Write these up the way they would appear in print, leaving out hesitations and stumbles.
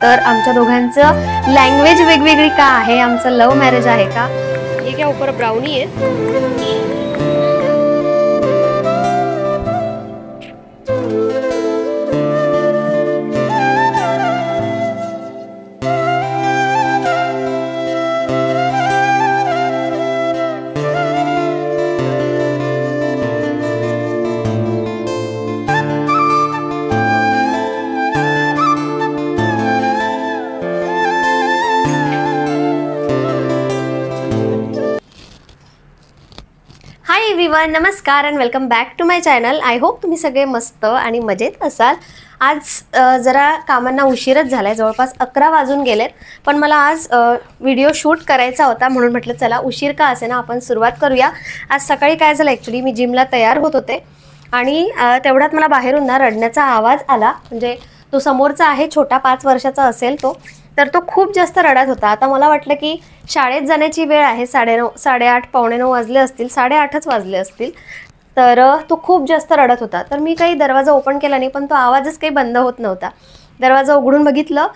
तर आमच्या दोघांचं लँग्वेज वेगवेगळी का आहे, आमचं लव्ह मॅरेज आहे का? ये क्या ऊपर ब्राउनी है। हाय एव्हरीवन, नमस्कार and welcome back to my channel. I hope तुम्ही सगळे मस्त आणि मजेत असाल। आज जरा कामांना उशीरच झालाय, जवळपास 11 वाजून गेलेत, पण मला आज व्हिडिओ शूट करायचा होता म्हणून म्हटलं चला उशीर का असे ना आपण सुरुवात करूया। आज सकाळी काय झालं, ॲक्च्युली मी जिमला तयार होत होते आणि तेवढ्यात मला बाहेरून ना रडण्याचा आवाज आला। म्हणजे तो समोरचा आहे, छोटा 5 वर्षाचा असेल तो, तर तो खूप जास्त रडत होता। आता मला वाटलं की शाळेत जाण्याची वेळ आहे, 9:30 8:30 पावणे 9 वाजले असतील, 8:30च वाजले असतील, तर तो खूप जास्त रडत होता। तर मी काही दरवाजा ओपन केला नाही, पण तो आवाजच काही बंद होत नव्हता। दरवाजा उघडून बघितलं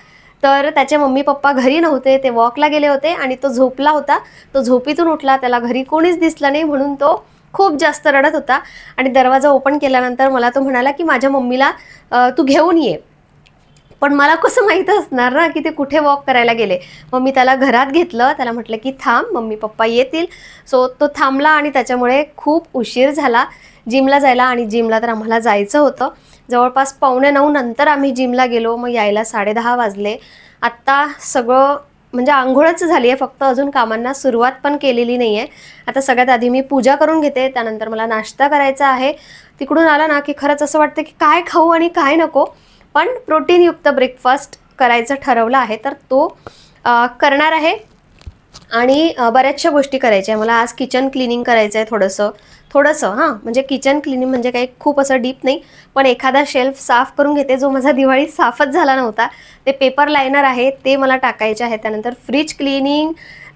तर त्याचे मम्मी पप्पा घरी नव्हते, ते वॉकला गेले होते आणि तो झोपला होता। तो झोपीतून उठला, त्याला घरी कोणीच दिसलं नाही म्हणून तो खूप जास्त रडत होता। आणि दरवाजा ओपन केल्यानंतर मला तो म्हणाला की माझ्या मम्मीला तू घेऊन ये, पण मला कसं माहित असणार ना की ते कुठे वॉक करायला गेले। मग मी त्याला घरात घेतलं, त्याला म्हटलं की थांब, मम्मी पप्पा येतील। सो तो थांबला आणि त्याच्यामुळे खूप उशीर झाला जिमला जायला। आणि जिमला तर आम्हाला जायचं होतं, जवळपास 8:45 नंतर आम्ही जिमला गेलो, मग यायला 10:30 वाजले। आत्ता सगळं म्हणजे आंघोळच झाली आहे, फक्त अजून कामांना सुरुवात पण केलेली नाही आहे। आता सगळ्यात आधी मी पूजा करून घेते, त्यानंतर मला नाश्ता करायचा आहे। तिकडून आला ना की खरंच असं वाटतं की काय खाऊ आणि काय नको, पण प्रोटीनयुक्त ब्रेकफास्ट करायचं ठरवलं आहे, तर तो करणार आहे। आणि बऱ्याचशा गोष्टी करायच्या आहे मला। आज किचन क्लिनिंग करायचं आहे थोडंसं हां, म्हणजे किचन क्लिनिंग म्हणजे काही खूप असं डीप नाही, पण एखादा शेल्फ साफ करून घेते, जो माझा दिवाळीत साफच झाला नव्हता। ते पेपर लायनर आहे, ते मला टाकायचे आहे। त्यानंतर फ्रीज क्लिनिंग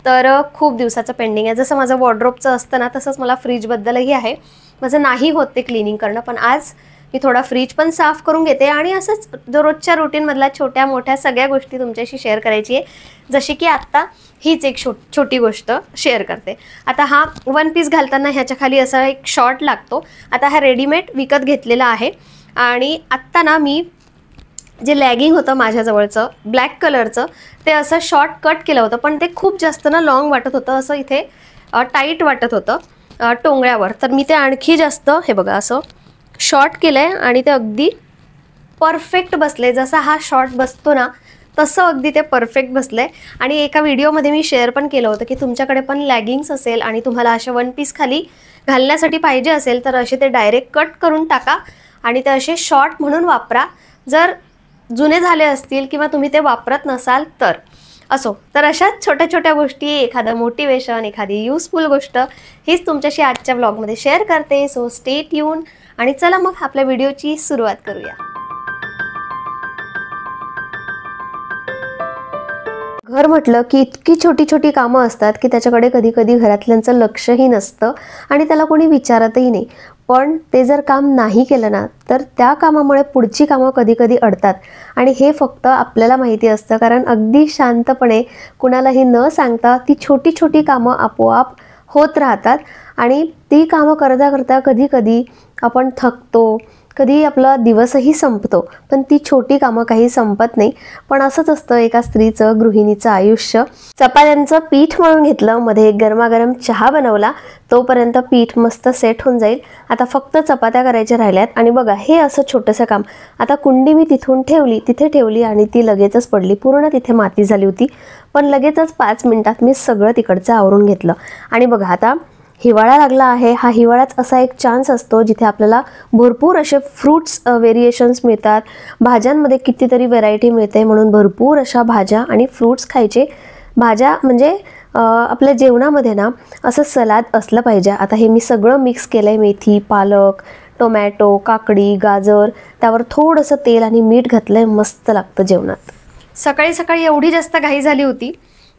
तर खूप दिवसाचं पेंडिंग आहे। जसं माझं वॉर्डरोबचं असतं ना, तसंच मला फ्रीजबद्दलही आहे, माझं नाही होत ते क्लिनिंग करणं, पण आज मी थोडा फ्रीज पण साफ करून घेते। आणि असंच रोजच्या रुटीनमधल्या छोट्या मोठ्या सगळ्या गोष्टी तुमच्याशी शेअर करायची आहे, जशी की आत्ता हीच एक छोटी गोष्ट शेअर करते। आता हा वन पीस घालताना ह्याच्या खाली असा एक शॉर्ट लागतो। आता हा रेडीमेड विकत घेतलेला आहे। आणि आत्ता ना मी जे लॅगिंग होतं माझ्याजवळचं ब्लॅक कलरचं, ते असं शॉर्ट कट केलं होतं, पण ते खूप जास्त ना लॉंग वाटत होतं, असं इथे टाईट वाटत होतं टोंगळ्यावर। तर मी ते आणखी जास्त हे बघा असं शॉर्ट केलं आहे आणि ते अगदी परफेक्ट बसले। जसा हा शॉर्ट बसतो ना तसं अगदी ते परफेक्ट बसलं आहे। आणि एका व्हिडिओमध्ये मी शेअर पण केलं होतं की तुमच्याकडे पण लॅगिंग्स असेल आणि तुम्हाला अशा वन पीस खाली घालण्यासाठी पाहिजे असेल, तर असे ते डायरेक्ट कट करून टाका आणि ते असे शॉर्ट म्हणून वापरा। जर जुने झाले असतील किंवा तुम्ही ते वापरत नसाल तर असो, तर अशा छोट्या छोट्या गोष्टी, एखादं मोटिवेशन, एखादी युजफुल गोष्ट हीच तुमच्याशी आजच्या ब्लॉगमध्ये शेअर करते। सो स्टे ट्यून आणि चला मग आपल्या व्हिडिओची सुरुवात करूया। घर म्हटलं की इतकी छोटी छोटी कामं असतात की त्याच्याकडे कधी कधी घरातल्यांचं लक्षही नसतं आणि त्याला कोणी विचारतही नाही। पण ते जर काम नाही केलं ना, तर त्या कामामुळे पुढची कामं कधी कधी अडतात आणि हे फक्त आपल्याला माहिती असतं, कारण अगदी शांतपणे कुणालाही न सांगता ती छोटी छोटी कामं आपोआप होत राहतात। आणि ती कामं करता करता कधी कधी आपण थकतो, कधी आपला दिवसही संपतो, पण ती छोटी कामं काही संपत नाही। पण असंच असतं एका स्त्रीचं, गृहिणीचं आयुष्य। चपात्यांचं पीठ मळून घेतलं, मध्ये गरमागरम चहा बनवला, तोपर्यंत पीठ मस्त सेट होऊन जाईल। आता फक्त चपात्या करायच्या राहिल्यात। आणि बघा हे असं छोटंसं काम। आता कुंडी मी तिथे ठेवली आणि ती लगेचच पडली, पूर्ण तिथे माती झाली होती, पण लगेचच 5 मिनिटात मी सगळं तिकडचं आवरून घेतलं। आणि बघा आता हिवाळा लागला आहे, हा हिवाळाच असा एक चान्स असतो जिथे आपल्याला भरपूर असे फ्रूट्स व्हेरिएशन्स मिळतात, भाज्यांमध्ये कितीतरी व्हेरायटी मिळते, म्हणून भरपूर अशा भाज्या आणि फ्रूट्स खायचे। भाज्या म्हणजे आपल्या जेवणामध्ये ना असं सलाद असलं पाहिजे। आता हे मी सगळं मिक्स केलं आहे, मेथी, पालक, टोमॅटो, काकडी, गाजर, त्यावर थोडंसं तेल आणि मीठ घातलं आहे, मस्त लागतं जेवणात। सकाळी सकाळी एवढी जास्त घाई झाली होती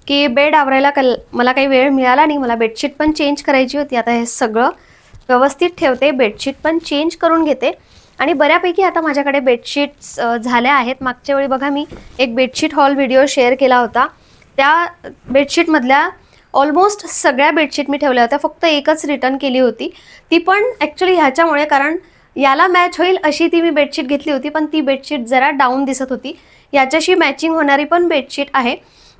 की बेड आवरायला मला काही वेळ मिळाला नाही। मला बेडशीट पण चेंज करायची होती। आता हे सगळं व्यवस्थित ठेवते, बेडशीट पण चेंज करून घेते आणि बऱ्यापैकी आता माझ्याकडे बेडशीट्स झाल्या आहेत. मागच्या वेळी बघा मी एक बेडशीट हॉल व्हिडिओ शेअर केला होता. त्या बेडशीटमधल्या ऑलमोस्ट सगळ्या बेडशीट मी ठेवल्या होत्या, फक्त एकच रिटर्न केली होती. ती पण ॲक्च्युली ह्याच्यामुळे, कारण याला मॅच होईल अशी ती मी बेडशीट घेतली होती, पण ती बेडशीट जरा डाऊन दिसत होती. याच्याशी मॅचिंग होणारी पण बेडशीट आहे,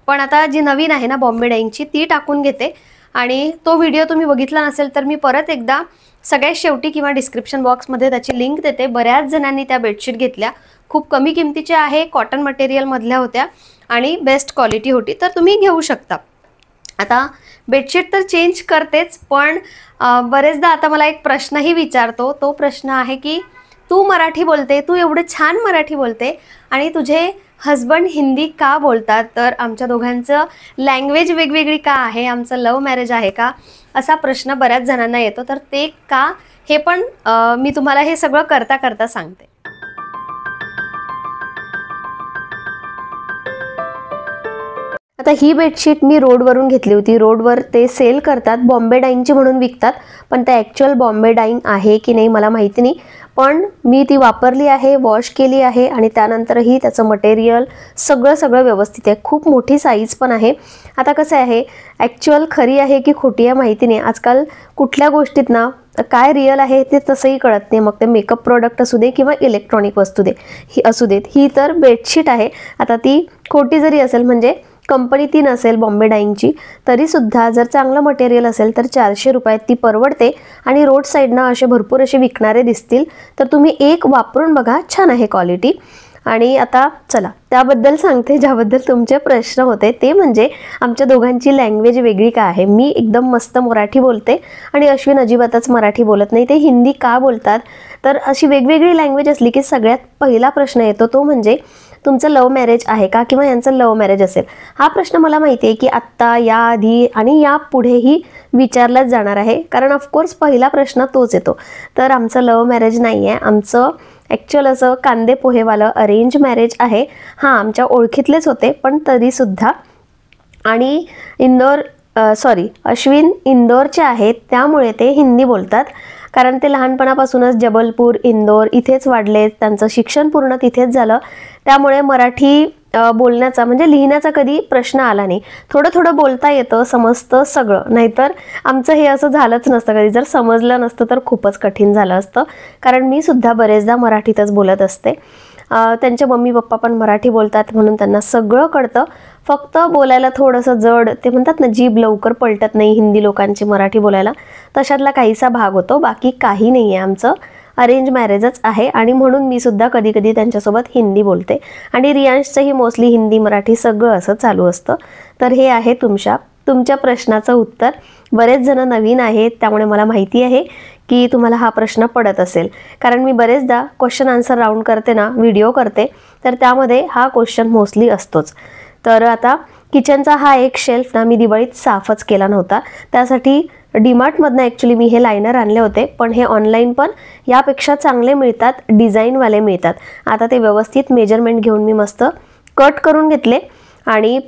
पण आता जी नवीन आहे ना बॉम्बे डाईंगची, ती टाकून घेते. आणि तो व्हिडिओ तुम्ही बघितला नसेल तर मी परत एकदा सगळ्यात शेवटी किंवा डिस्क्रिप्शन बॉक्समध्ये त्याची लिंक देते. बऱ्याच जणांनी त्या बेडशीट घेतल्या, खूप कमी किमतीच्या आहे, कॉटन मटेरियलमधल्या होत्या आणि बेस्ट क्वालिटी होती, तर तुम्ही घेऊ शकता. आता बेडशीट तर चेंज करतेच, पण बरेचदा आता मला एक प्रश्नही विचारतो. तो प्रश्न आहे की तू मराठी बोलते, तू एवढं छान मराठी बोलते आणि तुझे हस्बंड हिंदी का बोलतात, तर आमच्या दोघांचं लँग्वेज वेगवेगळी का आहे, आमचं लव्ह मॅरेज आहे का, असा प्रश्न बऱ्याच जणांना येतो. तर ते का हे पण मी तुम्हाला हे सगळं करता करता सांगते. आता ही बेडशीट मी रोडवरून घेतली होती. रोडवर ते सेल करतात, बॉम्बे डाईंगची म्हणून विकतात, पण ते ॲक्च्युअल बॉम्बे डाईंग आहे की नाही मला माहिती नाही. पण मी ती वापरली आहे, वॉश केली आहे आणि त्यानंतरही त्याचं मटेरियल सगळं व्यवस्थित आहे. खूप मोठी साईज पण आहे. आता कसं आहे, ॲक्च्युअल खरी आहे की खोटी आहे माहिती नाही. आजकाल कुठल्या गोष्टीत ना काय रिअल आहे ते तसंही कळत नाही. मग ते मेकअप प्रोडक्ट असू दे किंवा इलेक्ट्रॉनिक वस्तू असू देत. ही तर बेडशीट आहे. आता ती खोटी जरी असेल, म्हणजे कंपनी ती नसेल बॉम्बे डाईंगची, तरीसुद्धा जर चांगलं मटेरियल असेल तर 400 रुपयात ती परवडते. आणि रोड साईडनं असे भरपूर असे विकणारे दिसतील, तर तुम्ही एक वापरून बघा, छान आहे क्वालिटी. आणि आता चला त्याबद्दल सांगते, ज्याबद्दल तुमचे प्रश्न होते, ते म्हणजे आमच्या दोघांची लँग्वेज वेगळी का आहे. मी एकदम मस्त मराठी बोलते आणि अश्विन अजिबातच मराठी बोलत नाही. ते हिंदी का बोलतात, तर अशी वेगवेगळी लँग्वेज असली की सगळ्यात पहिला प्रश्न येतो तो म्हणजे तुमचं लव्ह मॅरेज आहे का, किंवा यांचं लव्ह मॅरेज असेल. हा प्रश्न मला माहिती आहे की आत्ता, याआधी आणि यापुढेही विचारलाच जाणार आहे, कारण ऑफकोर्स पहिला प्रश्न तोच येतो. तर आमचं लव्ह मॅरेज नाही आहे, आमचं ॲक्च्युअल असं कांदे पोहेवालं अरेंज मॅरेज आहे. हां, आमच्या ओळखीतलेच होते, पण तरीसुद्धा. आणि अश्विन इंदोरचे आहेत, त्यामुळे ते हिंदी बोलतात, कारण ते लहानपणापासूनच जबलपूर, इंदोर इथेच वाढले, त्यांचं शिक्षण पूर्ण तिथेच झालं. त्यामुळे मराठी बोलण्याचा म्हणजे लिहिण्याचा कधी प्रश्न आला नाही. थोडं बोलता येतं, समजतं सगळं. नाहीतर आमचं हे असं झालंच नसतं कधी. जर समजलं नसतं तर खूपच कठीण झालं असतं, कारण मी सुद्धा बरेचदा मराठीतच बोलत असते. त्यांचे मम्मी पप्पा पण मराठी बोलतात, म्हणून त्यांना सगळं कळतं. फक्त बोलायला थोडंसं जड, ते म्हणतात ना जीभ लवकर पलटत नाही हिंदी लोकांची मराठी बोलायला, तशातला काहीसा भाग होतो. बाकी काही नाही आहे, आमचं अरेंज मॅरेजच आहे. आणि म्हणून मी सुद्धा कधी कधी त्यांच्यासोबत हिंदी बोलते. आणि रियांशचंही मोस्टली हिंदी मराठी सगळं असं चालू असतं. तर हे आहे तुमच्या प्रश्नाचं उत्तर. बरेच जण नवीन आहेत, त्यामुळे मला माहिती आहे की तुम्हाला हा प्रश्न पडत असेल, कारण मी बरेचदा क्वेश्चन आन्सर राऊंड करते ना, व्हिडिओ करते, तर त्यामध्ये हा क्वेश्चन मोस्टली असतोच. तर आता किचनचा हा एक शेल्फ ना मी दिवाळीत साफच केला नव्हता. त्यासाठी डीमार्टमधनं ॲक्च्युली मी हे लायनर आणले होते, पण हे ऑनलाईन पण यापेक्षा चांगले मिळतात, डिझाईनवाले मिळतात. आता ते व्यवस्थित मेजरमेंट घेऊन मी मस्त कट करून घेतले. आणि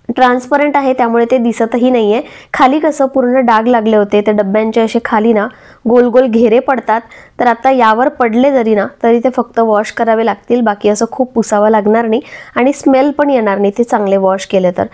ट्रान्सपरंट आहे, त्यामुळे ते दिसतही नाही आहे. खाली कसं पूर्ण डाग लागले होते, ते डब्यांचे असे खाली ना गोल गोल घेरे पडतात. तर आता यावर पडले जरी ना, तरी ते फक्त वॉश करावे लागतील. बाकी असं खूप पुसावं लागणार नाही आणि स्मेल पण येणार नाही ते चांगले वॉश केले तर.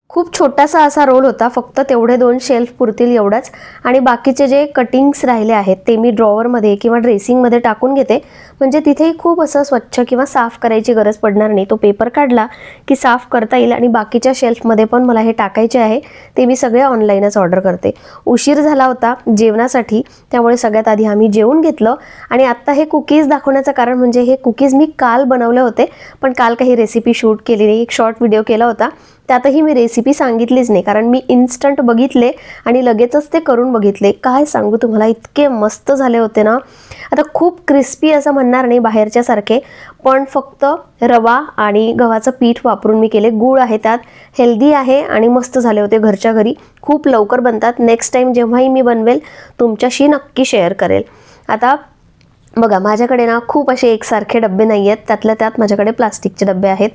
खूप छोटासा असा रोल होता, फक्त तेवढे 2 शेल्फ पुरतील एवढाच. आणि बाकीचे जे कटिंग्स राहिले आहेत ते मी ड्रॉवरमध्ये किंवा ड्रेसिंगमध्ये टाकून घेते, म्हणजे तिथेही खूप असं स्वच्छ किंवा साफ करायची गरज पडणार नाही. तो पेपर काढला की साफ करता येईल. आणि बाकीच्या शेल्फमध्ये पण मला हे टाकायचे आहे, ते मी सगळे ऑनलाईनच ऑर्डर करते. उशीर झाला होता जेवणासाठी, त्यामुळे सगळ्यात आधी आम्ही जेवून घेतलं. आणि आत्ता हे कुकीज दाखवण्याचं कारण म्हणजे हे कुकीज मी काल बनवले होते, पण काल काही रेसिपी शूट केली नाही. एक शॉर्ट व्हिडिओ केला होता, त्यातही मी रेसिपी सांगितलीच नाही, कारण मी इन्स्टंट बघितले आणि लगेचच ते करून बघितले. काय सांगू तुम्हाला, इतके मस्त झाले होते ना. आता खूप क्रिस्पी असं म्हणणार नाही बाहेरच्या सारखे, पण फक्त रवा आणि गव्हाचं पीठ वापरून मी केले. गूळ आहे त्यात, हेल्दी आहे आणि मस्त झाले होते. घरच्या घरी खूप लवकर बनतात. नेक्स्ट टाइम जेव्हाही मी बनवेल तुमच्याशी नक्की शेअर करेल. आता बघा माझ्याकडे ना खूप असे एकसारखे डबे नाही आहेत, त्यातल्या त्यात माझ्याकडे प्लास्टिकचे डबे आहेत.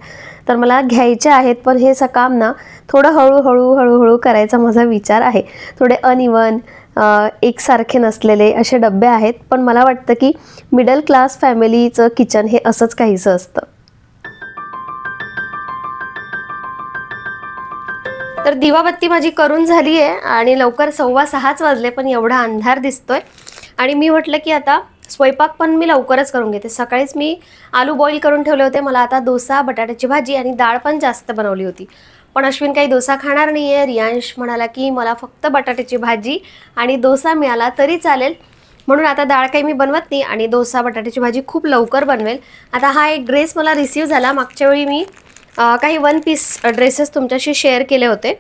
तर मला घ्यायचे आहेत, पण हे काम ना थोडं हळूहळू करायचा माझा विचार आहे. थोडे अनइवन एकसारखे नसलेले असे डबे आहेत, पण मला वाटतं की मिडल क्लास फॅमिलीचं किचन हे असंच काहीसं असतं. तर दिवाबत्ती माझी करून झाली आहे आणि लवकर 6:15 वाजले, पण एवढा अंधार दिसतोय. आणि मी म्हटलं की आता स्वयंपाक पण मी लवकरच करून घेते. सकाळीच मी आलू बॉईल करून ठेवले होते. मला आता डोसा, बटाट्याची भाजी आणि डाळ पण जास्त बनवली होती. पण अश्विन काही डोसा खाणार नाही आहे. रियांश म्हणाला की मला फक्त बटाट्याची भाजी आणि डोसा मिळाला तरी चालेल, म्हणून आता डाळ काही मी बनवत नाही आणि डोसा, बटाट्याची भाजी खूप लवकर बनवेल. आता हा एक ड्रेस मला रिसीव झाला. मागच्या वेळी मी काही 1 पीस ड्रेसेस तुमच्याशी शेअर केले होते,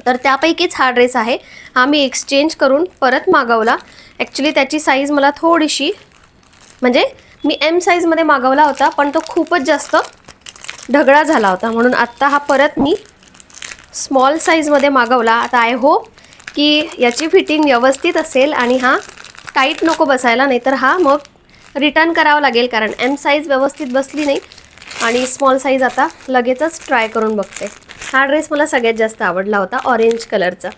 तर त्यापैकीच हा ड्रेस आहे. हा मी एक्सचेंज करून परत मागवला. ॲक्च्युली त्याची साईज मला थोडीशी, म्हणजे मी एम साईजमध्ये मागवला होता, पण तो खूपच जास्त ढगळा झाला होता, म्हणून आत्ता हा परत मी स्मॉल साईजमध्ये मागवला. आता आय होप की याची फिटिंग व्यवस्थित असेल आणि हा टाईट नको बसायला, नाहीतर हा मग रिटर्न करावा लागेल, कारण एम साईज व्यवस्थित बसली नाही. आणि स्मॉल साईज आता लगेचच ट्राय करून बघते. हा ड्रेस मला सगळ्यात जास्त आवडला होता, ऑरेंज कलरचा.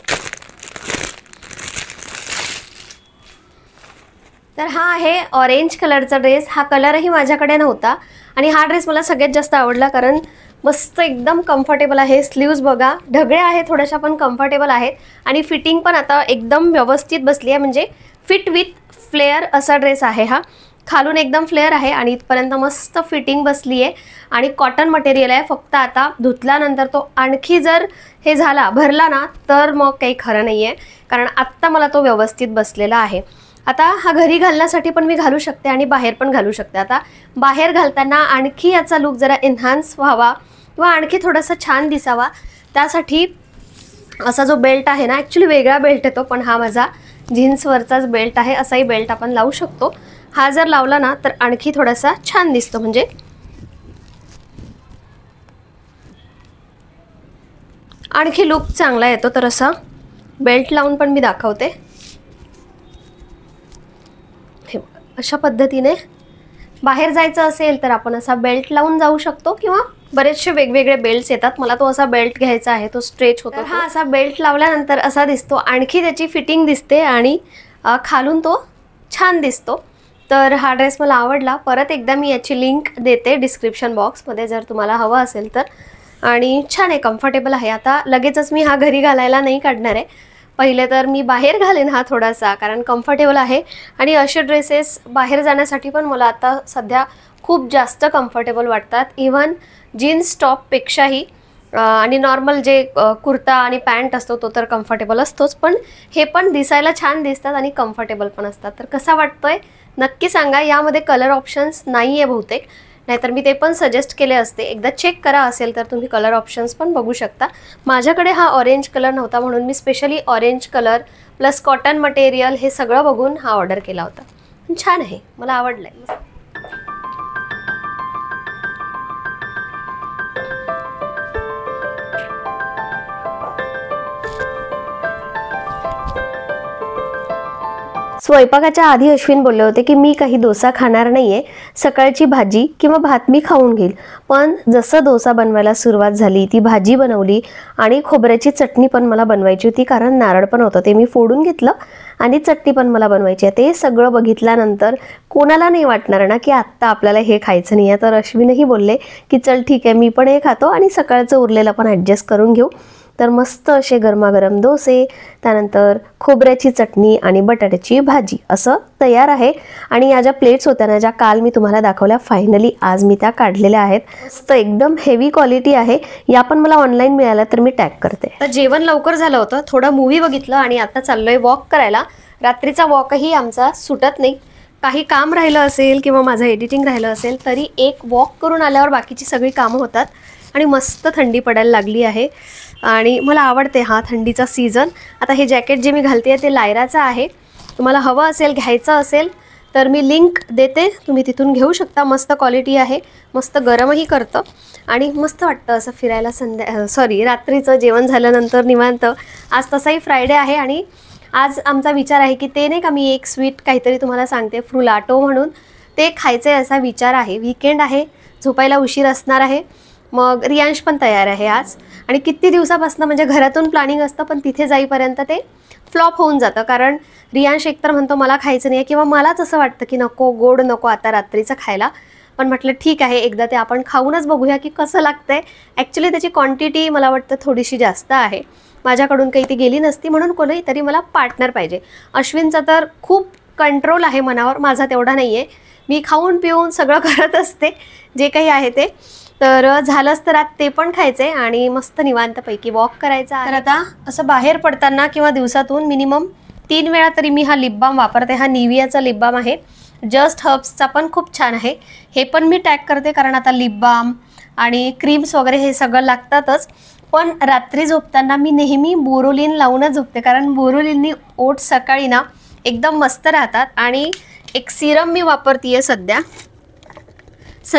तर हा आहे ऑरेंज कलरचा ड्रेस. हा कलरही माझ्याकडे नव्हता आणि हा ड्रेस मला सगळ्यात जास्त आवडला, कारण मस्त एकदम कम्फर्टेबल आहे. स्लीव्ज बघा ढगळ्या आहेत थोड्याशा, पण कम्फर्टेबल आहेत आणि फिटिंग पण आता एकदम व्यवस्थित बसली आहे. म्हणजे फिट विथ फ्लेअर असा ड्रेस आहे हा. खालून एकदम फ्लेअर आहे आणि इथपर्यंत मस्त फिटिंग बसली आहे आणि कॉटन मटेरियल आहे. फक्त आता धुतल्यानंतर तो आणखी जर हे झाला भरला ना तर मग काही खरं नाही आहे, कारण आत्ता मला तो व्यवस्थित बसलेला आहे. आता हा घरी घालण्यासाठी पण मी घालू शकते आणि बाहेर पण घालू शकते. आता बाहेर घालताना आणखी याचा लुक जरा एन्हान्स व्हावा किंवा आणखी थोडासा छान दिसावा, त्यासाठी असा जो बेल्ट आहे ना, ॲक्च्युली वेगळा बेल्ट येतो, पण हा माझा जीन्सवरचाच बेल्ट आहे. असाही बेल्ट आपण लावू शकतो. हा जर लावला ना तर आणखी थोडासा छान दिसतो, म्हणजे आणखी लुक चांगला येतो. तर असा बेल्ट लावून पण मी दाखवते. अशा पद्धतीने बाहेर जायचं असेल तर आपण असा बेल्ट लावून जाऊ शकतो, किंवा बरेचसे वेगवेगळे बेल्ट्स येतात. मला तो असा बेल्ट घ्यायचा आहे, तो स्ट्रेच होतो. हा असा बेल्ट लावल्यानंतर असा दिसतो, आणखी त्याची फिटिंग दिसते आणि खालून तो छान दिसतो. तर हा ड्रेस मला आवडला. परत एकदा मी याची लिंक देते डिस्क्रिप्शन बॉक्समध्ये जर तुम्हाला हवं असेल तर. आणि छान आहे, कम्फर्टेबल आहे. आता लगेचच मी हा घरी घालायला नाही काढणार आहे. पहिले तर मी बाहेर घालेन हा थोडासा, कारण कम्फर्टेबल आहे. आणि असे ड्रेसेस बाहेर जाण्यासाठी पण मला आता सध्या खूप जास्त कम्फर्टेबल वाटतात, इव्हन जीन्स टॉपपेक्षाही. आणि नॉर्मल जे कुर्ता आणि पॅन्ट असतो तो तर कम्फर्टेबल असतोच, पण हे पण दिसायला छान दिसतात आणि कम्फर्टेबल पण असतात. तर कसा वाटतोय नक्की सांगा. यामध्ये कलर ऑप्शन्स नाही आहे बहुतेक, नाहीतर मी ते पण सजेस्ट केले असते. एकदा चेक करा, असेल तर तुम्ही कलर ऑप्शन्स पण बघू शकता. माझ्याकडे हा ऑरेंज कलर नव्हता, म्हणून मी specially orange colour plus cotton material हे सगळं बघून हा ऑर्डर केला होता. छान आहे, मला आवडलं आहे. स्वयंपाकाच्या आधी अश्विन बोलले होते की मी काही डोसा खाणार नाहीये, सकाळची भाजी किंवा भात मी खाऊन घेईल. पण जसं डोसा बनवायला सुरुवात झाली, ती भाजी बनवली आणि खोबऱ्याची चटणी पण मला बनवायची होती, कारण नारळ पण होतं ते मी फोडून घेतलं आणि चटणी पण मला बनवायची आहे. ते सगळं बघितल्यानंतर कोणाला नाही वाटणार ना की आत्ता आपल्याला हे खायचं नाही आहे. तर अश्विनही बोलले की चल ठीक आहे, मी पण हे खातो आणि सकाळचं उरलेलं पण ॲडजस्ट करून घेऊ. तर मस्त असे गरमागरम डोसे, त्यानंतर खोबऱ्याची चटणी आणि बटाट्याची भाजी असं तयार आहे. आणि या ज्या प्लेट्स होत्या ना, ज्या काल मी तुम्हाला दाखवल्या, फायनली आज मी त्या काढलेल्या आहेत. मस्त एकदम हेवी क्वालिटी आहे. या पण मला ऑनलाईन मिळाल्या, तर मी टॅग करते. तर जेवण लवकर झालं होतं, थोडा मूवी बघितलं आणि आता चाललोय वॉक करायला. रात्रीचा वॉकही आमचा सुटत नाही. काही काम राहिलं असेल किंवा माझं एडिटिंग राहिलं असेल तरी एक वॉक करून आल्यावर बाकीची सगळी कामं होतात. आणि मस्त थंडी पडायला लागली आहे आणि मला आवडते हा थंडीचा सीझन. आता हे जॅकेट जे मी घालते ते लायराचं आहे. तुम्हाला हवं असेल, घ्यायचं असेल तर मी लिंक देते, तुम्ही तिथून घेऊ शकता. मस्त क्वालिटी आहे, मस्त गरमही करतं आणि मस्त वाटतं असं फिरायला रात्रीचं जेवण झाल्यानंतर निवांत. आज तसाही फ्रायडे आहे आणि आज आमचा विचार आहे की ते नाही का, मी एक स्वीट काहीतरी तुम्हाला सांगते, फ्रुलाटो म्हणून, ते खायचं आहे असा विचार आहे. वीकेंड आहे, झोपायला उशीर असणार आहे. मग रियांश पण तयार आहे आज, आणि किती दिवसापासून म्हणजे घरातून प्लॅनिंग असतं, पण तिथे जाईपर्यंत ते फ्लॉप होऊन जातं. कारण रियांश एकतर म्हणतो मला खायचं नाही आहे, किंवा मलाच असं वाटतं की नको, गोड नको आता रात्रीचं खायला. पण म्हटलं ठीक आहे, एकदा ते आपण खाऊनच बघूया की कसं लागतंय. ॲक्च्युली त्याची क्वांटिटी मला वाटतं थोडीशी जास्त आहे, माझ्याकडून काही ती गेली नसती, म्हणून कोणीतरी मला पार्टनर पाहिजे. अश्विनचा तर खूप कंट्रोल आहे मनावर, माझा तेवढा नाही आहे. मी खाऊन पिऊन सगळं करत असते जे काही आहे ते. तर झालंच तर आज ते पण खायचे आणि मस्त निवांतपैकी वॉक करायचा. तर आता असं बाहेर पडताना किंवा दिवसातून मिनिमम 3 वेळा तरी मी हा लिप बाम वापरते. हा निवियाचा लिप बाम आहे, जस्ट हर्ब्सचा पण खूप छान आहे. हे पण मी टॅग करते, कारण आता लिप बाम आणि क्रीम्स वगैरे हे सगळं लागतातच. पण रात्री झोपताना मी नेहमी बोरोलिन लावूनच झोपते, कारण बोरोलिननी ओठ सकाळी ना एकदम मस्त राहतात. आणि एक सिरम मी वापरते आहे सध्या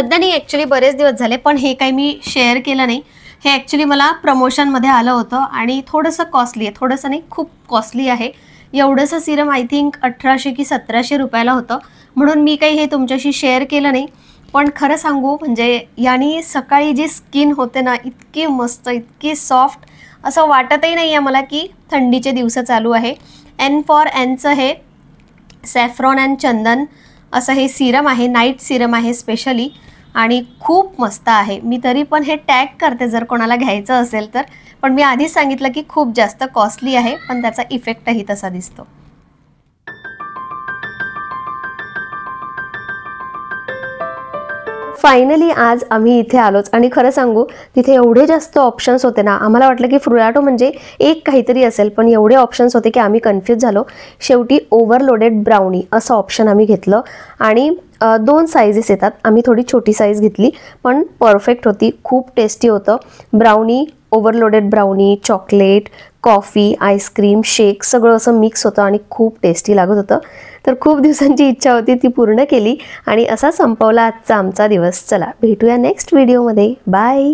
नाही, ॲक्च्युली बरेच दिवस झाले, पण हे काही मी शेअर केलं नाही. हे ॲक्च्युली मला प्रमोशनमध्ये आलं होतं आणि थोडंसं कॉस्टली आहे, थोडंसं नाही खूप कॉस्टली आहे. एवढंसं सिरम आय थिंक 1800 की 1700 रुपयाला होतं, म्हणून मी काही हे तुमच्याशी शेअर केलं नाही. पण खरं सांगू म्हणजे याने सकाळी जी स्किन होते ना, इतकी मस्त, इतकी सॉफ्ट, असं वाटतही नाही आहे मला की थंडीचे दिवस चालू आहे. N for Nचं हे सॅफ्रॉन अँड चंदन असं हे सिरम आहे, नाईट सिरम आहे स्पेशली, आणि खूप मस्त आहे. मी तरी पण हे टॅग करते जर कोणाला घ्यायचं असेल तर. पण मी आधीच सांगितलं की खूप जास्त कॉस्टली आहे, पण त्याचा इफेक्टही तसा दिसतो. फायनली आज आम्ही इथे आलोच, आणि खरं सांगू तिथे एवढे जास्त ऑप्शन्स होते ना, आम्हाला वाटलं की फ्रुलाटो म्हणजे एक काहीतरी असेल, पण एवढे ऑप्शन्स होते की आम्ही कन्फ्यूज झालो. शेवटी ओव्हरलोडेड ब्राउनी असं ऑप्शन आम्ही घेतलं, आणि 2 साईजेस येतात. आम्ही थोडी छोटी साईज घेतली, पण परफेक्ट होती, खूप टेस्टी होतं. Brownie, overloaded brownie, chocolate, coffee, ice cream, shake सगळं असं मिक्स होतं आणि खूप टेस्टी लागत होतं. तर खूप दिवसांची इच्छा होती, ती पूर्ण केली, आणि असा संपवला आजचा आमचा दिवस. चला भेटूया नेक्स्ट व्हिडिओमध्ये. बाय.